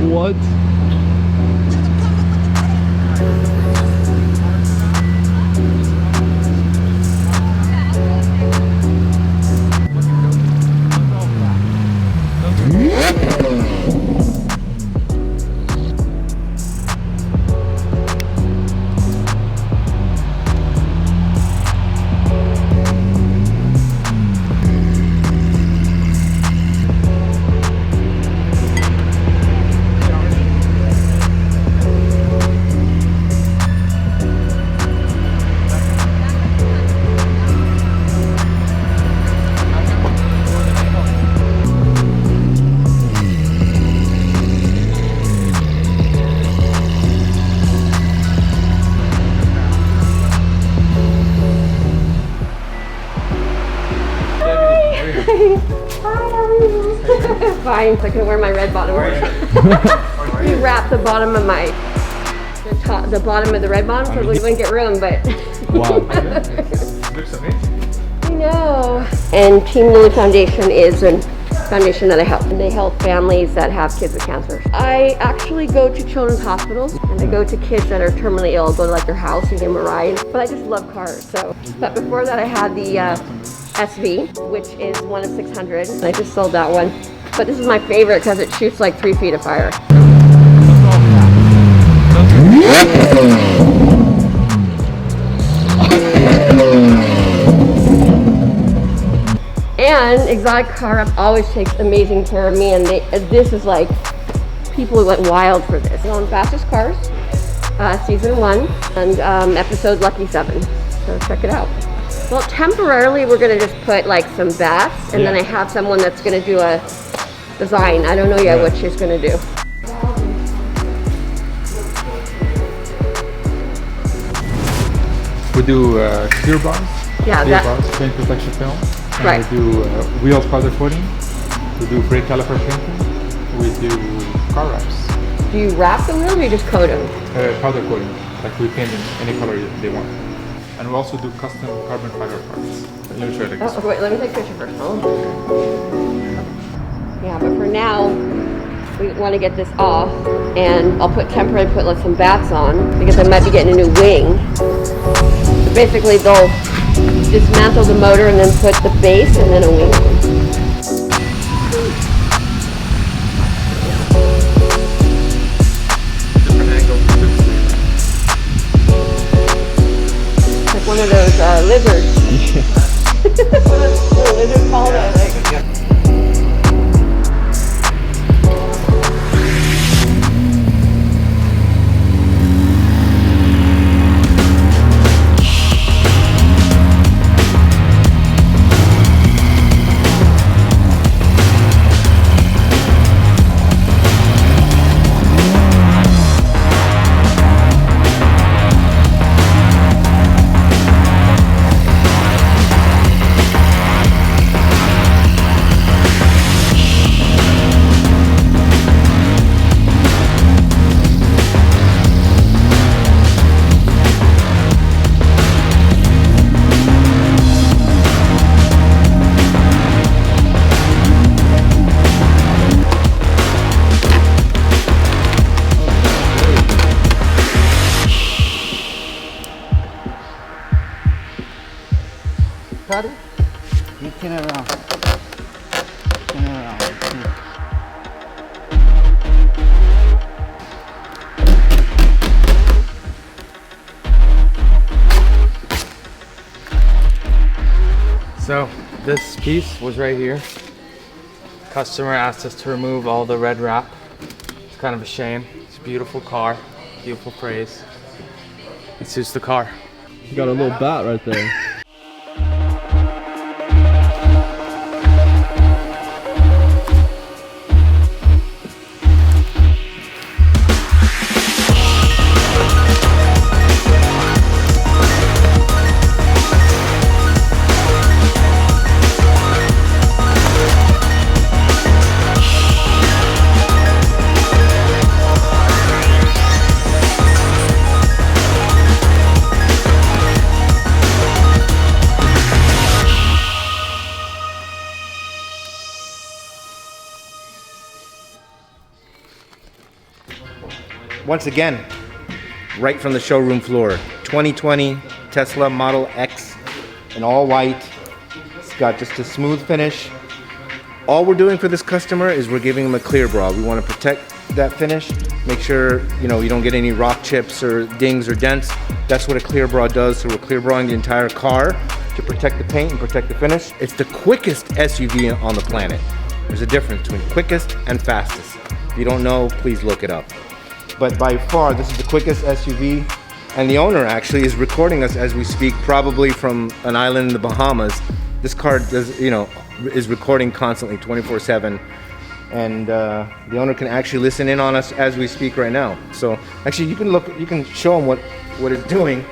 What? Fine, so I can wear my red bottom. We wrapped the bottom of my, the bottom of the red bottom so we wouldn't get ruined, but. Wow. Looks amazing. I know. And Team Lily Foundation is a foundation that I help. And they help families that have kids with cancer. I actually go to children's hospitals and I go to kids that are terminally ill, go to like their house and give them a ride. But I just love cars, so. But before that I had the SV, which is one of 600. I just sold that one. But this is my favorite because it shoots like 3 feet of fire. And Exotic Car Up always takes amazing care of me, and this is like, people went wild for this. It's on Fastest Cars, season 1, and episode Lucky 7. So check it out. Well, temporarily we're gonna just put like some bats, and then I have someone that's gonna do a design. I don't know yet what she's gonna do. We do clear bars, paint protection film. And we do wheel powder coating. We do brake caliper painting. We do car wraps. Do you wrap the wheels or you just coat them? Powder coating, like we paint them any color they want. And we also do custom carbon fiber parts. Let me show you this. Wait, let me take a picture first. Yeah, but for now, we want to get this off, and I'll put like some bats on because I might be getting a new wing. So basically, they'll dismantle the motor and then put the base and then a wing on. Different angle. Like one of those lizards. What is the lizard called? Cut it. You turn it around. Turn it around. So this piece was right here. Customer asked us to remove all the red wrap. It's kind of a shame. It's a beautiful car, beautiful praise. It suits the car. You got a little bat right there. once again, right from the showroom floor. 2020 Tesla Model X in all white. It's got just a smooth finish. All we're doing for this customer is we're giving them a clear bra. We want to protect that finish, make sure you don't get any rock chips or dings or dents. That's what a clear bra does. So we're clear brawing the entire car to protect the paint and protect the finish. It's the quickest SUV on the planet. There's a difference between quickest and fastest. If you don't know, please look it up. But by far, this is the quickest SUV. And the owner actually is recording us as we speak, probably from an island in the Bahamas. This car does, is recording constantly 24/7. And the owner can actually listen in on us as we speak right now. So actually you can show him what it's doing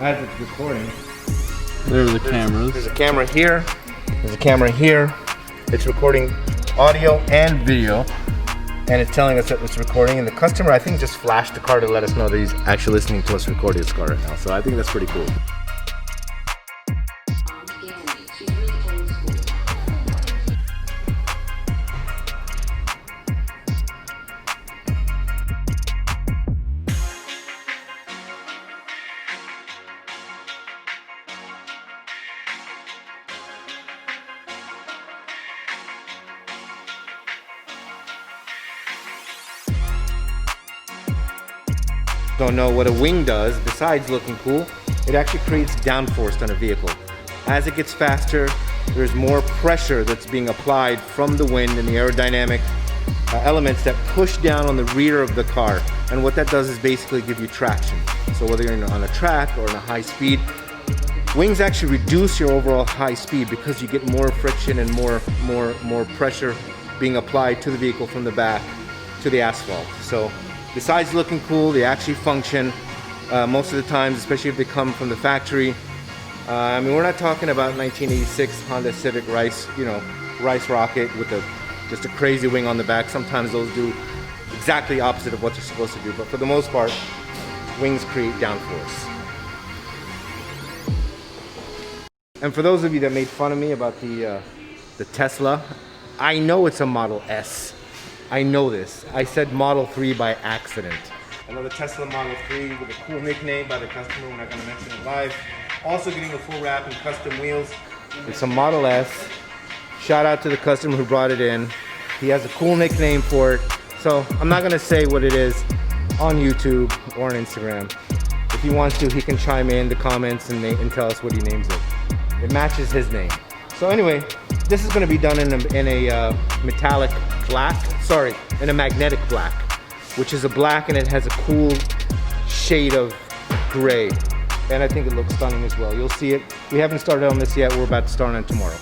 as it's recording. There are the cameras. There's a camera here. There's a camera here. It's recording audio and video. And it's telling us that it's recording. And the customer, I think, just flashed the car to let us know that he's actually listening to us recording this car right now. So I think that's pretty cool. Don't know what a wing does besides looking cool. It actually creates downforce on a vehicle. As it gets faster, there's more pressure that's being applied from the wind and the aerodynamic elements that push down on the rear of the car. And what that does is basically give you traction. So whether you're on a track or in a high speed, wings actually reduce your overall high speed because you get more friction and more pressure being applied to the vehicle from the back to the asphalt. So besides looking cool, they actually function most of the times, especially if they come from the factory. I mean, we're not talking about 1986 Honda Civic Rice Rocket with just a crazy wing on the back. Sometimes those do exactly opposite of what they're supposed to do, but for the most part, wings create downforce. And for those of you that made fun of me about the Tesla, I know it's a Model S. I know this. I said Model 3 by accident. Another Tesla Model 3 with a cool nickname by the customer. We're not going to mention it live. Also getting a full wrap and custom wheels. It's a Model S. Shout out to the customer who brought it in. He has a cool nickname for it. So I'm not going to say what it is on YouTube or on Instagram. If he wants to, he can chime in the comments and tell us what he names it. It matches his name. So anyway, this is going to be done in a metallic black, sorry, in a magnetic black, which is a black and it has a cool shade of gray. And I think it looks stunning as well. You'll see it. We haven't started on this yet. We're about to start on it tomorrow.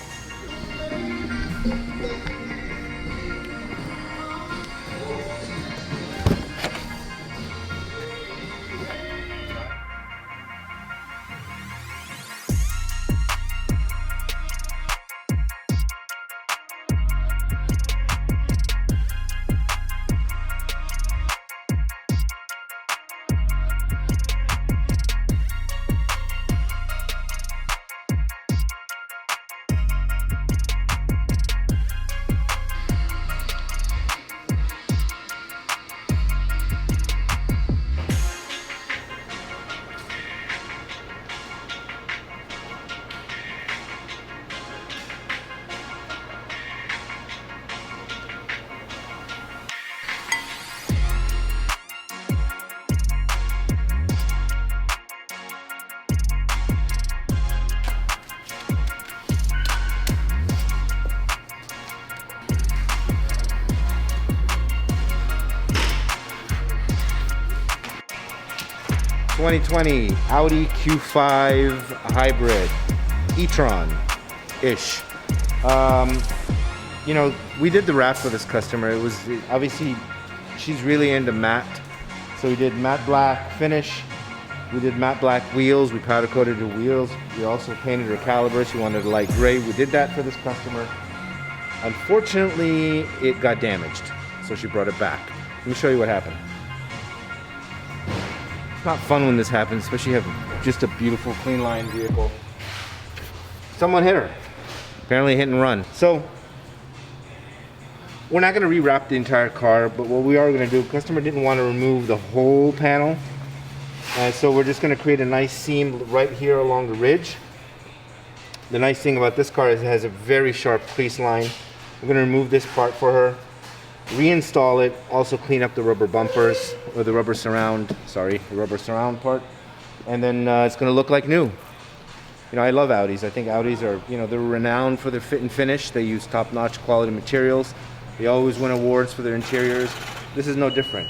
...2020 Audi Q5 Hybrid e-tron-ish. We did the wrap for this customer. It was obviously, she's really into matte. So we did matte black finish. We did matte black wheels. We powder coated her wheels. We also painted her caliper. She wanted a light gray. We did that for this customer. Unfortunately, it got damaged. So she brought it back. Let me show you what happened. It's not fun when this happens, especially if you have just a beautiful, clean line vehicle. Someone hit her. Apparently hit and run. So We're not going to rewrap the entire car, but what we are going to do, customer didn't want to remove the whole panel. So we're just going to create a nice seam right here along the ridge. The nice thing about this car is it has a very sharp crease line. We're going to remove this part for her, reinstall it, also clean up the rubber bumpers, or the rubber surround, sorry, the rubber surround part. And then it's going to look like new. You know, I love Audis. I think Audis are, you know, they're renowned for their fit and finish. They use top-notch quality materials. They always win awards for their interiors. This is no different.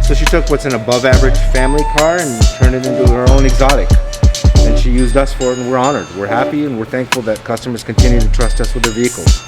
So she took what's an above average family car and turned it into her own exotic. And she used us for it, and we're honored. We're happy and we're thankful that customers continue to trust us with their vehicles.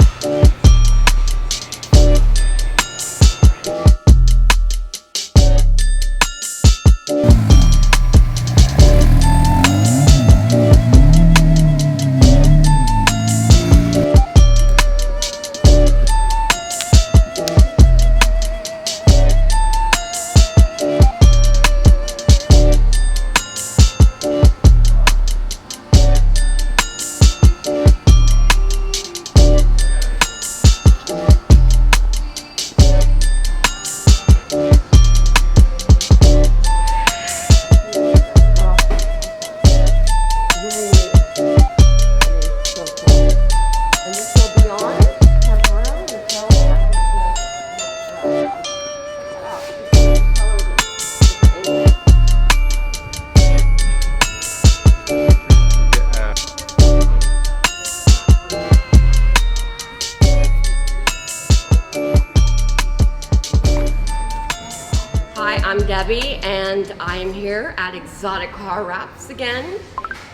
I'm Debbie, and I am here at Exotic Car Wraps again,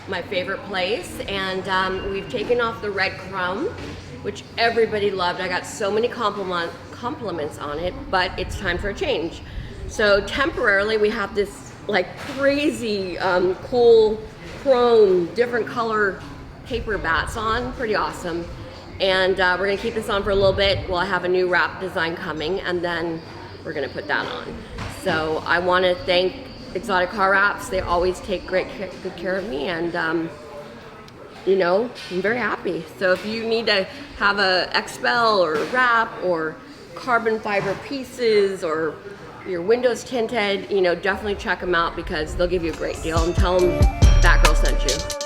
my favorite place, and we've taken off the red chrome, which everybody loved. I got so many compliments on it, but it's time for a change. So temporarily we have this like crazy cool chrome, different color paper bats on, pretty awesome. And we're gonna keep this on for a little bit while I have a new wrap design coming, and then we're gonna put that on. So I wanna thank Exotic Car Wraps. They always take good care of me, and you know, I'm very happy. So if you need to have a Expel or a wrap or carbon fiber pieces or your windows tinted, you know, definitely check them out because they'll give you a great deal, and tell them Batgirl sent you.